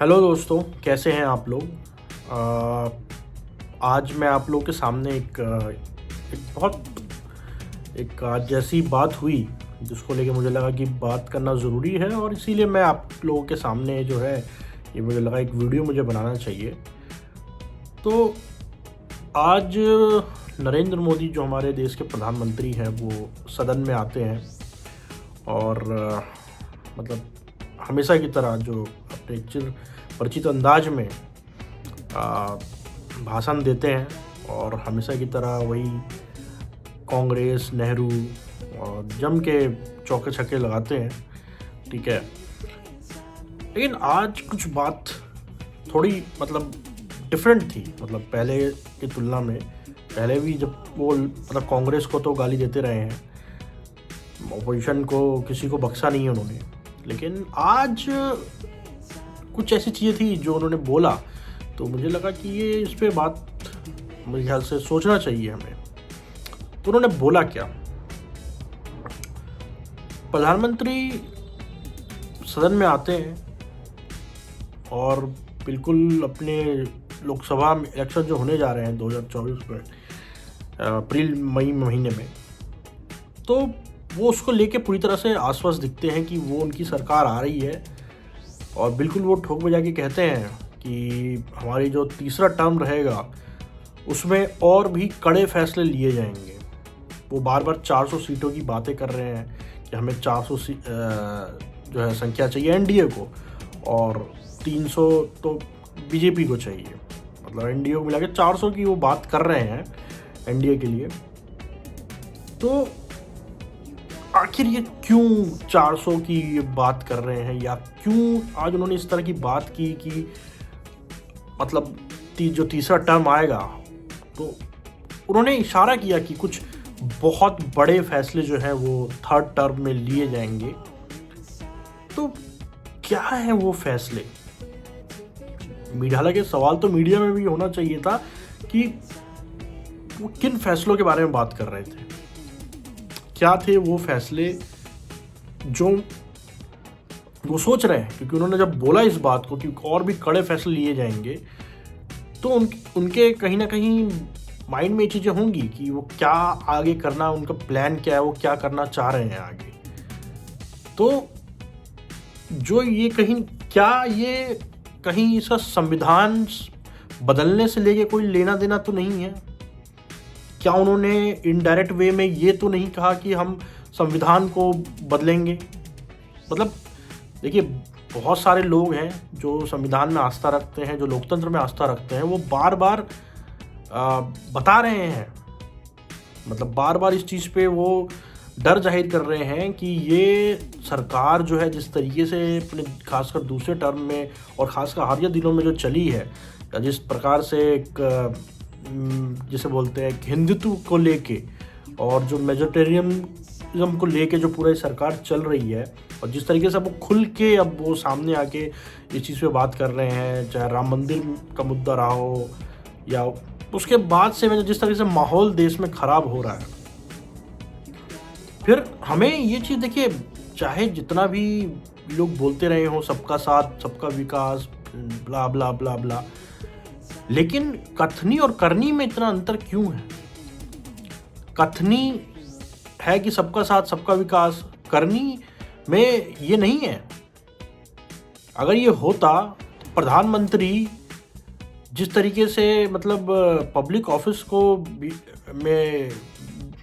Hello दोस्तों, कैसे हैं आप लोग। आज मैं आप लोगों के सामने एक आज जैसी बात हुई जिसको लेके मुझे लगा कि बात करना ज़रूरी है, और इसीलिए मैं आप लोगों के सामने जो है ये मुझे लगा एक वीडियो मुझे बनाना चाहिए। तो आज नरेंद्र मोदी जो हमारे देश के प्रधानमंत्री हैं वो सदन में आते हैं और मतलब हमेशा की तरह जो अपने चिर परिचित अंदाज में भाषण देते हैं, और हमेशा की तरह वही कांग्रेस, नेहरू और जम के चौके छक्के लगाते हैं। ठीक है, लेकिन आज कुछ बात थोड़ी डिफरेंट थी। पहले की तुलना में, पहले भी जब वो कांग्रेस को तो गाली देते रहे हैं, अपोजिशन को किसी को बख्शा नहीं है उन्होंने, लेकिन आज कुछ ऐसी चीज़ें थी जो उन्होंने बोला तो मुझे लगा कि ये इस पे बात मेरे ख्याल से सोचना चाहिए हमें। तो उन्होंने बोला क्या? प्रधानमंत्री सदन में आते हैं और बिल्कुल अपने लोकसभा में इलेक्शन जो होने जा रहे हैं 2024 में अप्रैल मई महीने में, तो वो उसको लेके पूरी तरह से आश्वस्त दिखते हैं कि वो उनकी सरकार आ रही है, और बिल्कुल वो ठोक बजा के कहते हैं कि हमारी जो तीसरा टर्म रहेगा उसमें और भी कड़े फैसले लिए जाएंगे। वो बार बार 400 सीटों की बातें कर रहे हैं कि हमें 400 जो है संख्या चाहिए एनडीए को, और 300 तो बीजेपी को चाहिए। एनडीए को मिला के 400 की वो बात कर रहे हैं एनडीए के लिए। तो आखिर ये क्यों 400 की बात कर रहे हैं, या क्यों आज उन्होंने इस तरह की बात की कि जो तीसरा टर्म आएगा, तो उन्होंने इशारा किया कि कुछ बहुत बड़े फैसले जो हैं वो थर्ड टर्म में लिए जाएंगे। तो क्या है वो फैसले? हालांकि सवाल तो मीडिया में भी होना चाहिए था कि वो किन फैसलों के बारे में बात कर रहे थे, क्या थे वो फैसले जो वो सोच रहे हैं। क्योंकि उन्होंने जब बोला इस बात को कि और भी कड़े फैसले लिए जाएंगे, तो उनके कहीं ना कहीं माइंड में ये चीज़ें होंगी कि वो क्या आगे करना, उनका प्लान क्या है, वो क्या करना चाह रहे हैं आगे। तो जो ये कहीं इसका संविधान बदलने से लेके कोई लेना देना तो नहीं है? क्या उन्होंने इनडायरेक्ट वे में ये तो नहीं कहा कि हम संविधान को बदलेंगे? देखिए, बहुत सारे लोग हैं जो संविधान में आस्था रखते हैं, जो लोकतंत्र में आस्था रखते हैं, वो बार बार बता रहे हैं, बार बार इस चीज़ पे वो डर जाहिर कर रहे हैं कि ये सरकार जो है जिस तरीके से अपने खासकर दूसरे टर्म में और खासकर हालिया दिनों में जो चली है, जिस प्रकार से एक जिसे बोलते हैं हिंदुत्व को लेके और जो मेजोरिटेरियनिज्म को लेके जो पूरी सरकार चल रही है, और जिस तरीके से वो खुल के अब वो सामने आके इस चीज़ पे बात कर रहे हैं, चाहे राम मंदिर का मुद्दा रहा हो, या उसके बाद से जिस तरीके से माहौल देश में ख़राब हो रहा है, फिर हमें ये चीज़ देखिए, चाहे जितना भी लोग बोलते रहे हो सबका साथ सबका विकास ब्ला ब्ला ब्ला ब्ला, लेकिन कथनी और करनी में इतना अंतर क्यों है? कथनी है कि सबका साथ सबका विकास, करनी में ये नहीं है। अगर ये होता तो प्रधानमंत्री जिस तरीके से पब्लिक ऑफिस को में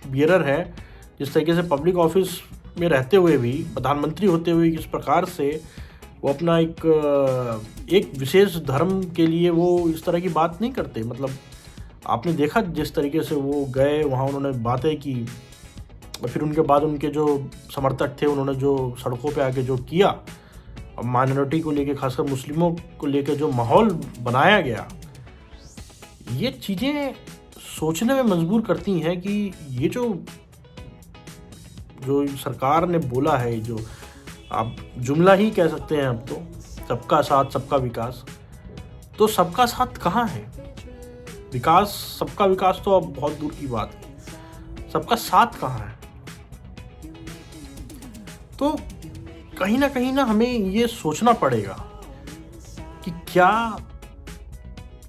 बियरर है, जिस तरीके से पब्लिक ऑफिस में रहते हुए भी, प्रधानमंत्री होते हुए किस प्रकार से वो अपना एक विशेष धर्म के लिए वो इस तरह की बात नहीं करते। आपने देखा जिस तरीके से वो गए वहाँ, उन्होंने बातें की, और फिर उनके बाद उनके जो समर्थक थे उन्होंने जो सड़कों पे आके जो किया, और माइनॉरिटी को लेके, खासकर मुस्लिमों को लेके जो माहौल बनाया गया, ये चीज़ें सोचने में मजबूर करती हैं कि ये जो सरकार ने बोला है, जो आप जुमला ही कह सकते हैं अब तो, सबका साथ सबका विकास, तो सबका साथ कहाँ है? विकास, सबका विकास तो अब बहुत दूर की बात है, सबका साथ कहाँ है? तो कहीं ना हमें ये सोचना पड़ेगा कि क्या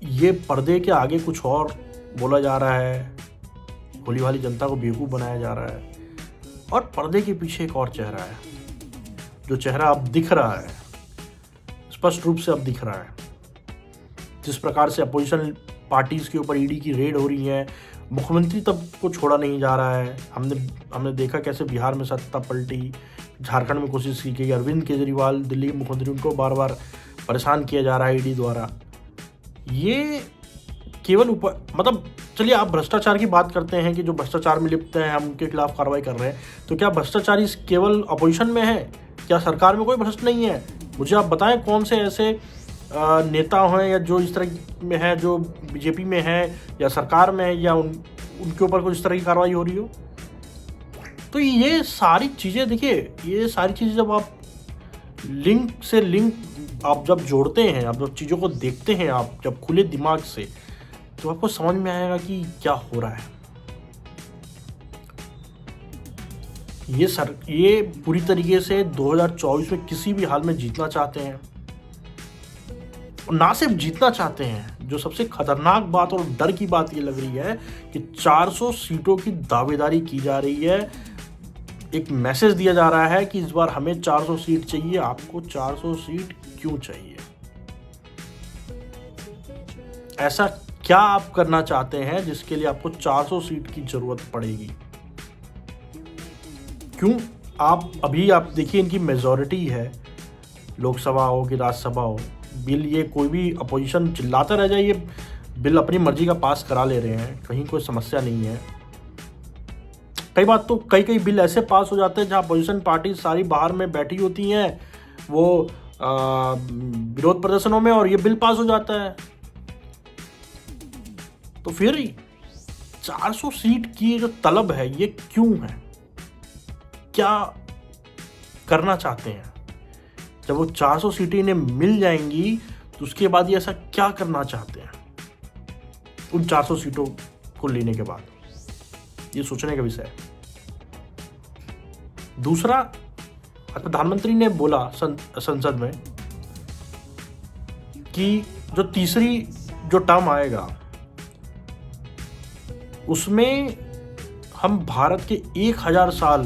ये पर्दे के आगे कुछ और बोला जा रहा है, भोली भाली जनता को बेवकूफ़ बनाया जा रहा है, और पर्दे के पीछे एक और चेहरा है, जो चेहरा अब दिख रहा है, स्पष्ट रूप से अब दिख रहा है। जिस प्रकार से अपोजिशन पार्टीज़ के ऊपर ईडी की रेड हो रही है, मुख्यमंत्री तब को छोड़ा नहीं जा रहा है। हमने देखा कैसे बिहार में सत्ता पलटी, झारखंड में कोशिश की गई, अरविंद केजरीवाल दिल्ली के मुख्यमंत्री, उनको बार बार परेशान किया जा रहा है ईडी द्वारा। ये केवल मतलब चलिए आप भ्रष्टाचार की बात करते हैं कि जो भ्रष्टाचार में लिप्त हैं हम उनके खिलाफ कार्रवाई कर रहे हैं, तो क्या भ्रष्टाचारी केवल अपोजिशन में है? क्या सरकार में कोई भ्रष्ट नहीं है? मुझे आप बताएं कौन से ऐसे नेता हैं या जो इस तरह में है, जो बीजेपी में है या सरकार में है, या उनके ऊपर कुछ इस तरह की कार्रवाई हो रही हो। तो ये सारी चीज़ें देखिए, ये सारी चीज़ें जब आप लिंक आप जब जोड़ते हैं, आप जब चीज़ों को देखते हैं, आप जब खुले दिमाग से, तो आपको समझ में आएगा कि क्या हो रहा है। ये पूरी तरीके से 2024 में किसी भी हाल में जीतना चाहते हैं, और ना सिर्फ जीतना चाहते हैं, जो सबसे खतरनाक बात और डर की बात ये लग रही है कि 400 सीटों की दावेदारी की जा रही है। एक मैसेज दिया जा रहा है कि इस बार हमें 400 सीट चाहिए। आपको 400 सीट क्यों चाहिए? ऐसा क्या आप करना चाहते हैं जिसके लिए आपको 400 सीट की जरूरत पड़ेगी? क्यों आप देखिए, इनकी मेजॉरिटी है, लोकसभा हो कि राज्यसभा हो, बिल ये कोई भी अपोजिशन चिल्लाता रह जाए, ये बिल अपनी मर्जी का पास करा ले रहे हैं, कहीं कोई समस्या नहीं है। कई बिल ऐसे पास हो जाते हैं जहां अपोजिशन पार्टी सारी बाहर में बैठी होती हैं, वो विरोध प्रदर्शनों में, और ये बिल पास हो जाता है। तो फिर 400 सीट की जो तलब है ये क्यों है? क्या करना चाहते हैं? जब वो 400 सीटें इन्हें मिल जाएंगी तो उसके बाद ये ऐसा क्या करना चाहते हैं उन 400 सीटों को लेने के बाद? ये सोचने का विषय है। दूसरा, प्रधानमंत्री ने बोला संसद में कि जो तीसरी जो टर्म आएगा उसमें हम भारत के 1000 साल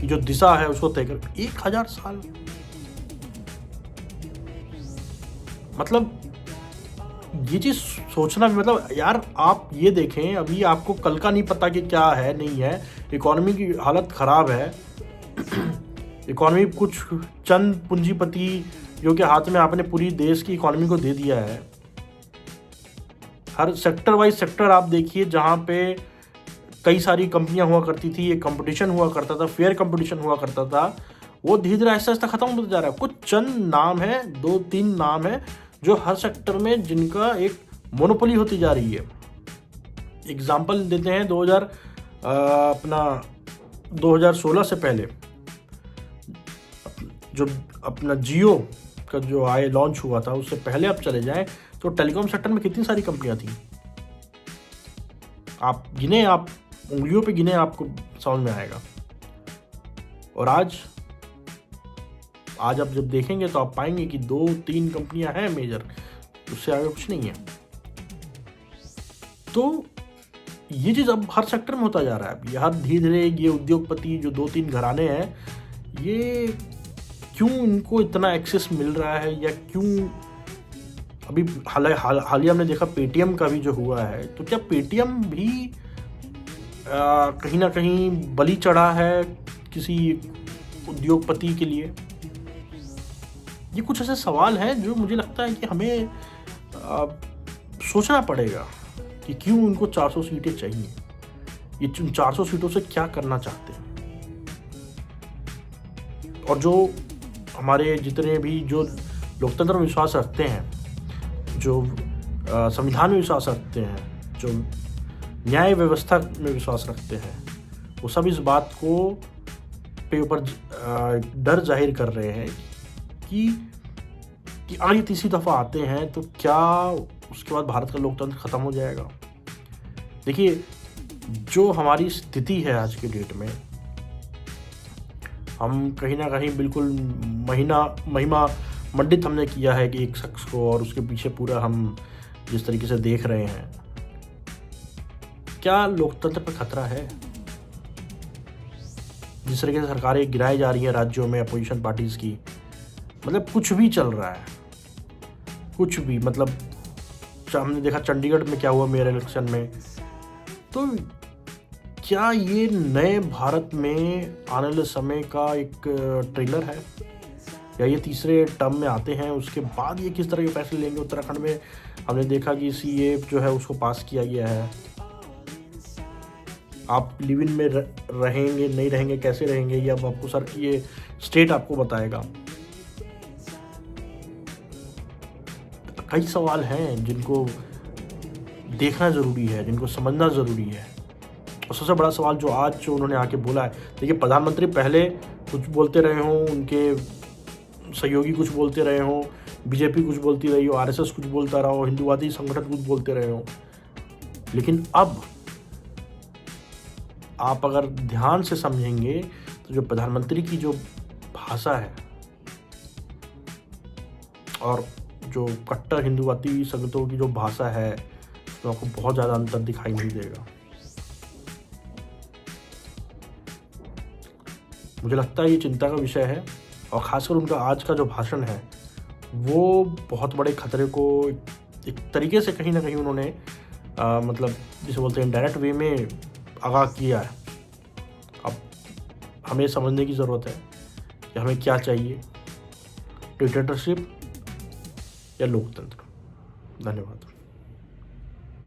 की जो दिशा है उसको तय कर। 1000 साल मतलब ये चीज सोचना भी, मतलब यार आप ये देखें, अभी आपको कल का नहीं पता कि क्या है नहीं है, इकोनॉमी की हालत खराब है। इकोनॉमी कुछ चंद पूंजीपति जो के हाथ में आपने पूरी देश की इकोनॉमी को दे दिया है। हर सेक्टर वाइज सेक्टर आप देखिए, जहाँ पे कई सारी कंपनियां हुआ करती थी, एक कंपटीशन हुआ करता था, फेयर कंपटीशन हुआ करता था, वो धीरे धीरे ऐसा ऐसा खत्म होता जा रहा है। कुछ चंद नाम है, 2-3 नाम है जो हर सेक्टर में जिनका एक मोनोपोली होती जा रही है। एग्जाम्पल देते हैं, 2016 से पहले जो अपना जियो का जो लॉन्च हुआ था, उससे पहले आप चले जाएं तो टेलीकॉम सेक्टर में कितनी सारी कंपनियां थी। आप उंगलियों पे गिने, आपको समझ में आएगा। और आज आप जब देखेंगे तो आप पाएंगे कि 2-3 कंपनियां हैं मेजर, उससे आगे कुछ नहीं है। तो ये चीज अब हर सेक्टर में होता जा रहा है। हर धीरे धीरे ये उद्योगपति जो 2-3 घराने हैं, ये क्यों इनको इतना एक्सेस मिल रहा है, या क्यों अभी हालिया हमने देखा पेटीएम का भी जो हुआ है, तो क्या पेटीएम भी कहीं ना कहीं बलि चढ़ा है किसी उद्योगपति के लिए? ये कुछ ऐसे सवाल हैं जो मुझे लगता है कि हमें सोचना पड़ेगा कि क्यों उनको 400 सीटें चाहिए, ये 400 सीटों से क्या करना चाहते हैं। और जो हमारे जितने भी जो लोकतंत्र में विश्वास रखते हैं, जो संविधान में विश्वास रखते हैं, जो न्याय व्यवस्था में विश्वास रखते हैं, वो सब इस बात को पे ऊपर डर जाहिर कर रहे हैं कि आगे तीसरी दफ़ा आते हैं तो क्या उसके बाद भारत का लोकतंत्र ख़त्म हो जाएगा। देखिए, जो हमारी स्थिति है आज के डेट में, हम कहीं ना कहीं बिल्कुल महिमा मंडित हमने किया है कि एक शख्स को, और उसके पीछे पूरा हम जिस तरीके से देख रहे हैं, क्या लोकतंत्र पर खतरा है? जिस तरीके से सरकारें गिराई जा रही हैं राज्यों में अपोजिशन पार्टीज की, मतलब कुछ भी चल रहा है, कुछ भी। मतलब हमने देखा चंडीगढ़ में क्या हुआ मेयर इलेक्शन में। तो क्या ये नए भारत में आने वाले समय का एक ट्रेलर है, या ये तीसरे टर्म में आते हैं उसके बाद ये किस तरह के फैसले लेंगे? उत्तराखंड में हमने देखा कि सीए जो है उसको पास किया गया है। आप लिव इन में रहेंगे नहीं रहेंगे, कैसे रहेंगे, ये अब आपको सर ये स्टेट आपको बताएगा। कई सवाल हैं जिनको देखना ज़रूरी है, जिनको समझना ज़रूरी है। और सबसे बड़ा सवाल जो आज जो उन्होंने आके बोला है, देखिए प्रधानमंत्री पहले कुछ बोलते रहे हों, उनके सहयोगी कुछ बोलते रहे हों, बीजेपी कुछ बोलती रही हो, आरएसएस कुछ बोलता रहा हो, हिंदूवादी संगठन कुछ बोलते रहे हों, लेकिन अब आप अगर ध्यान से समझेंगे तो जो प्रधानमंत्री की जो भाषा है और जो कट्टर हिंदूवादी संगठनों की जो भाषा है, तो आपको बहुत ज़्यादा अंतर दिखाई नहीं देगा। मुझे लगता है ये चिंता का विषय है, और ख़ासकर उनका आज का जो भाषण है वो बहुत बड़े खतरे को एक तरीके से कहीं ना कहीं उन्होंने मतलब जिसे बोलते हैं डायरेक्ट वे में आगाह किया है। अब हमें समझने की ज़रूरत है कि हमें क्या चाहिए, डिक्टेटरशिप या लोकतंत्र। धन्यवाद।